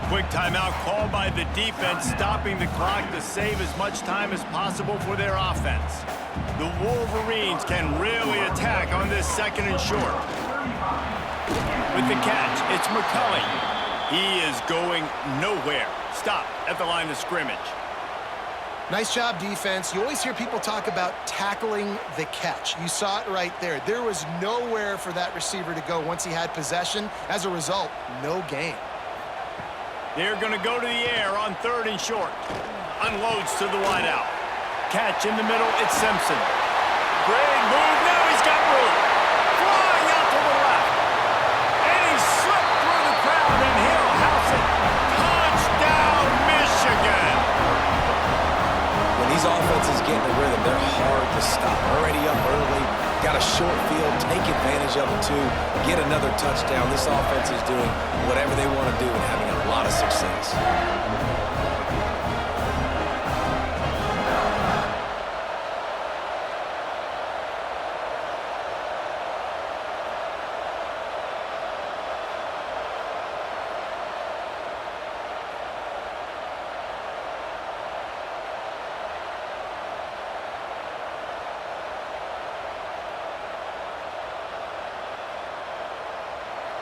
Quick timeout called by the defense, stopping the clock to save as much time as possible for their offense. The Wolverines can really attack on this 2nd and short. With the catch, it's McCulley. He is going nowhere. Stop at the line of scrimmage. Nice job, defense. You always hear people talk about tackling the catch. You saw it right there. There was nowhere for that receiver to go once he had possession. As a result, no gain. They're going to go to the air on 3rd and short. Unloads to the wideout. Catch in the middle, it's Simpson. Great move, now he's got room. Flying out to the left. And he slipped through the crowd, and he'll house it. Touchdown, Michigan. When these offenses get in the rhythm, they're hard to stop. Already up early, got a short field, take advantage of it too, get another touchdown. This offense is doing whatever they want to do and having a lot of success.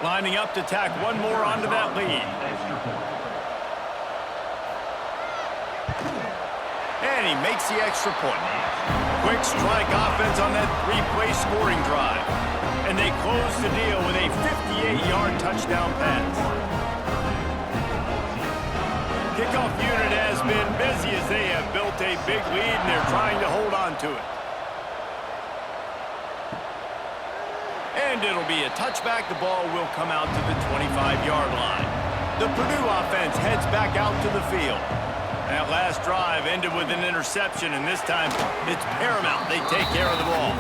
Lining up to tack one more onto that lead. And he makes the extra point. Quick strike offense on that 3-play scoring drive. And they close the deal with a 58-yard touchdown pass. Kickoff unit has been busy as they have built a big lead and they're trying to hold on to it. And it'll be a touchback. The ball will come out to the 25-yard line. The Purdue offense heads back out to the field. That last drive ended with an interception, and this time it's paramount. They take care of the ball.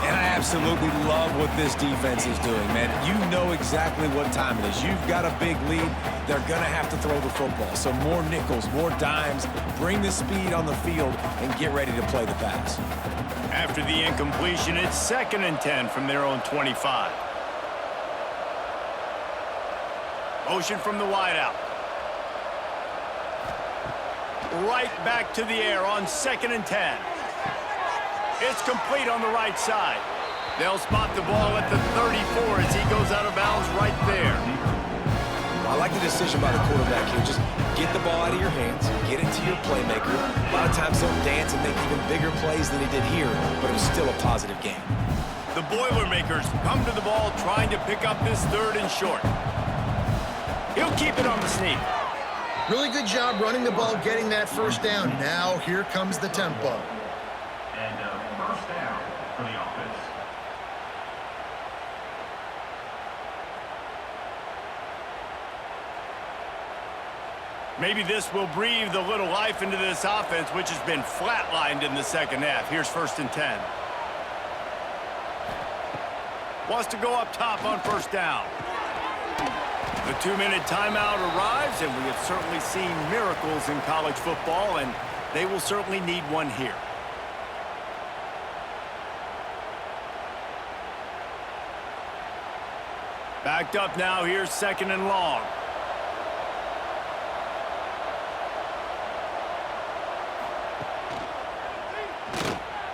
And I absolutely love what this defense is doing, man. You know exactly what time it is. You've got a big lead. They're going to have to throw the football. So more nickels, more dimes, bring the speed on the field, and get ready to play the pass. After the incompletion, it's 2nd and 10 from their own 25. Motion from the wideout. Right back to the air on 2nd and 10. It's complete on the right side. They'll spot the ball at the 34 as he goes out of bounds right there. I like the decision by the quarterback here. Just get the ball out of your hands, get it to your playmaker. A lot of times he'll dance and make even bigger plays than he did here, but it was still a positive game. The Boilermakers come to the ball trying to pick up this 3rd and short. He'll keep it on the sneak. Really good job running the ball, getting that first down. Now here comes the tempo. And first down for the offense. Maybe this will breathe a little life into this offense, which has been flatlined in the 2nd half. Here's 1st and 10. wants to go up top on first down. The 2-minute timeout arrives, and we have certainly seen miracles in college football, and they will certainly need one here. Backed up now, here's 2nd and long.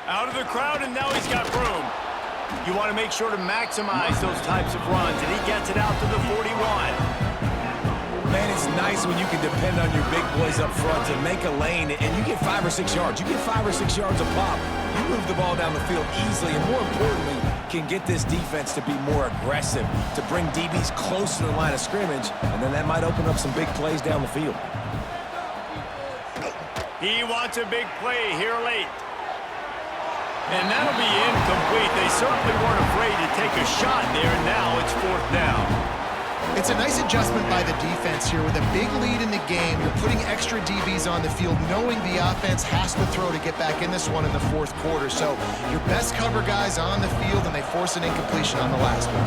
Out of the crowd, and now he's got room. You want to make sure to maximize those types of runs, and he gets it out to the 41. Man, it's nice when you can depend on your big boys up front to make a lane, and you get 5 or 6 yards. You get 5 or 6 yards a pop. You move the ball down the field easily, and more importantly, can get this defense to be more aggressive, to bring DBs close to the line of scrimmage, and then that might open up some big plays down the field. He wants a big play here late. And that'll be incomplete. They certainly weren't afraid to take a shot there. Now it's 4th down. It's a nice adjustment by the defense here. With a big lead in the game, you're putting extra DBs on the field, knowing the offense has to throw to get back in this one in the 4th quarter. So your best cover guys on the field, and they force an incompletion on the last one.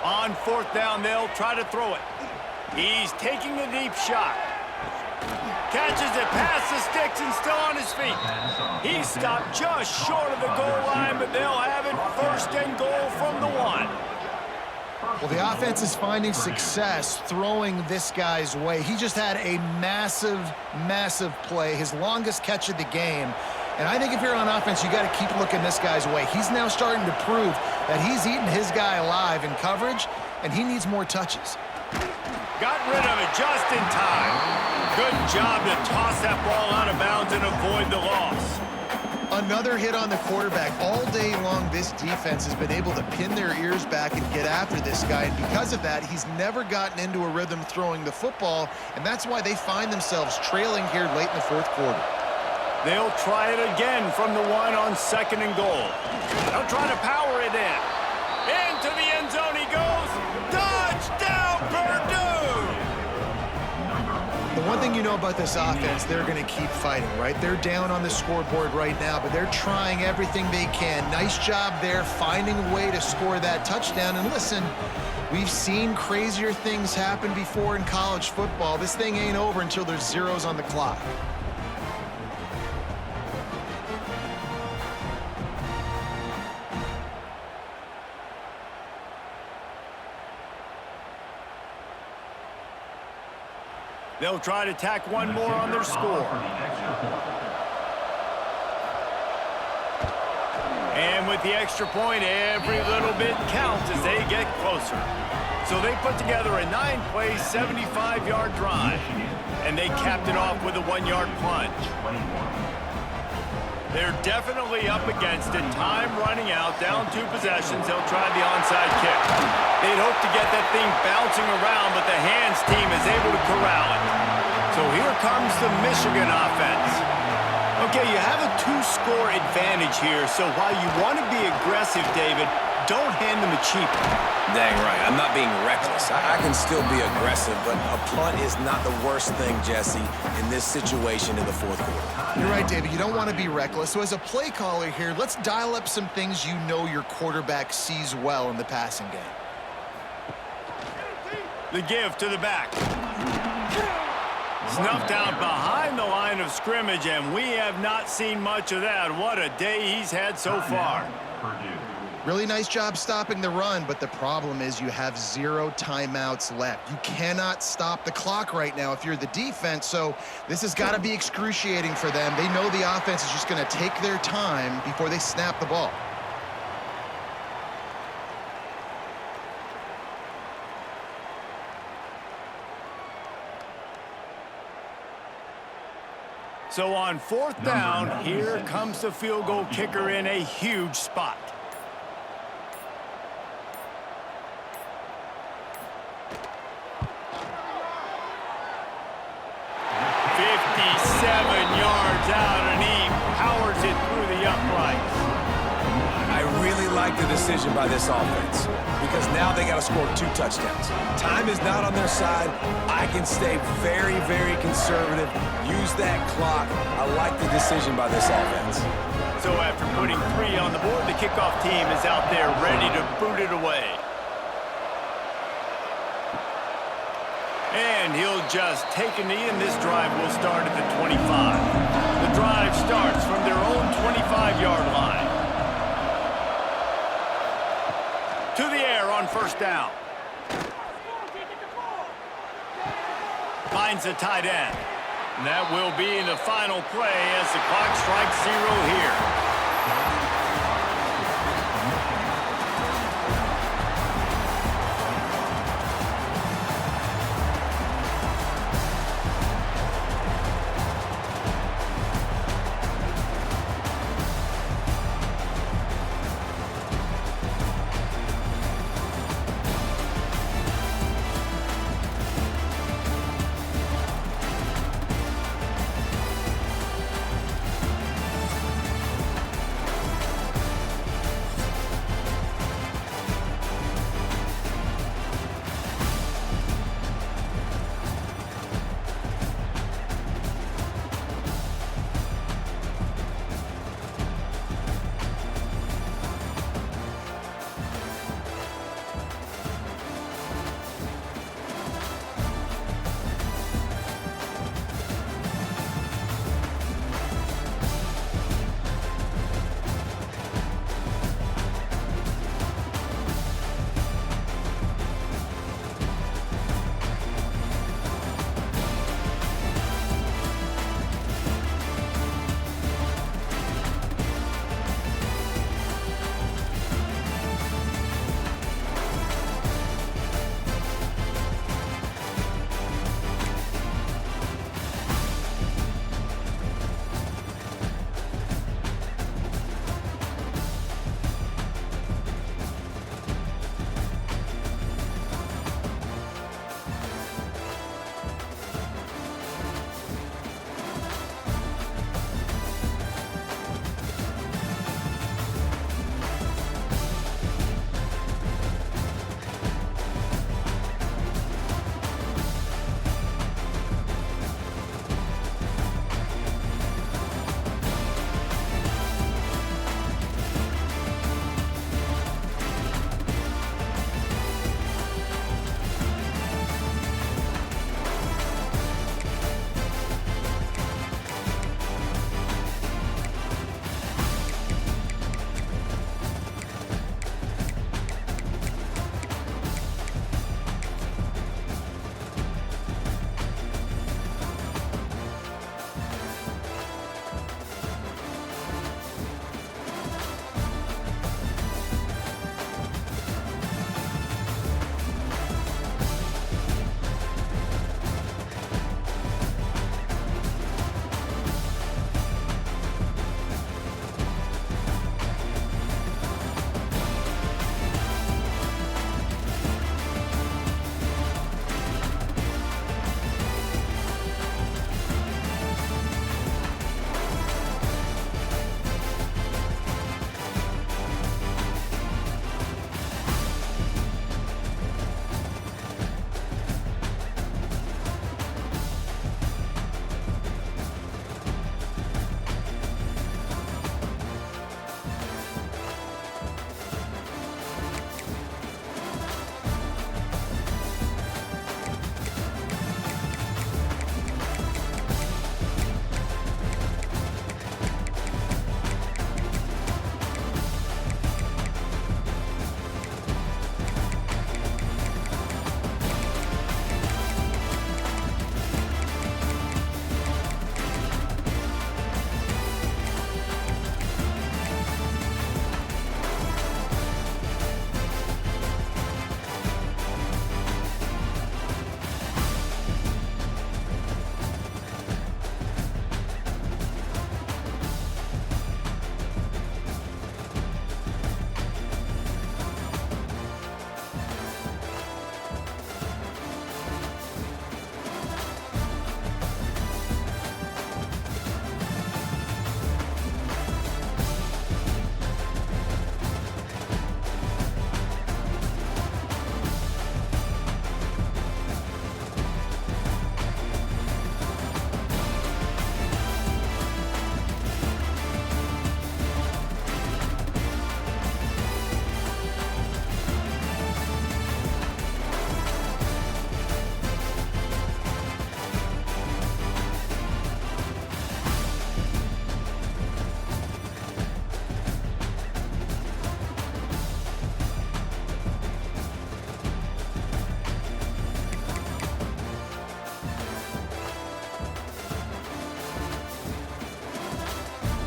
On 4th down, they'll try to throw it. He's taking a deep shot. Catches it past the sticks and still on his feet. He stopped just short of the goal line, but they'll have it 1st and goal from the 1. Well, the offense is finding success throwing this guy's way. He just had a massive, massive play, his longest catch of the game. And I think if you're on offense, you got to keep looking this guy's way. He's now starting to prove that he's eating his guy alive in coverage, and he needs more touches. Got rid of it just in time. Good job to toss that ball out of bounds and avoid the loss. Another hit on the quarterback. All day long, this defense has been able to pin their ears back and get after this guy. And because of that, he's never gotten into a rhythm throwing the football. And that's why they find themselves trailing here late in the 4th quarter. They'll try it again from the 1 on 2nd and goal. They'll try to power it in. Into the end zone he goes. Touchdown, Purdue! The one thing you know about this offense, they're going to keep fighting, right? They're down on the scoreboard right now, but they're trying everything they can. Nice job there, finding a way to score that touchdown. And listen, we've seen crazier things happen before in college football. This thing ain't over until there's zeros on the clock. They'll try to tack one more on their score. And with the extra point, every little bit counts as they get closer. So they put together a 9-play, 75-yard drive. And they capped it off with a 1-yard plunge. They're definitely up against it. Time running out, down 2 possessions. They'll try the onside kick. They'd hope to get that thing bouncing around, but the hands team is able to corral it. So here comes the Michigan offense. Okay, you have a 2-score advantage here, so while you want to be aggressive, David, don't hand them a cheap one. Dang right. I'm not being reckless. I can still be aggressive, but a punt is not the worst thing, Jesse, in this situation in the 4th quarter. You're right, David. You don't want to be reckless. So as a play caller here, let's dial up some things you know your quarterback sees well in the passing game. The give to the back. Snuffed out behind the line of scrimmage, and we have not seen much of that. What a day he's had so far. Really nice job stopping the run, but the problem is you have 0 timeouts left. You cannot stop the clock right now if you're the defense, so this has got to be excruciating for them. They know the offense is just going to take their time before they snap the ball. So on 4th down, here comes the field goal kicker in a huge spot. 57 yards out, and he powers it through the uprights. I really like the decision by this offense because now they got to score 2 touchdowns. Time is not on their side. I can stay very, very conservative. Use that clock. I like the decision by this offense. So after putting 3 on the board, the kickoff team is out there ready to boot it away. And he'll just take a knee, and this drive will start at the 25. The drive starts from their own 25-yard line. To the air on first down. Finds a tight end. And that will be the final play as the clock strikes 0 here.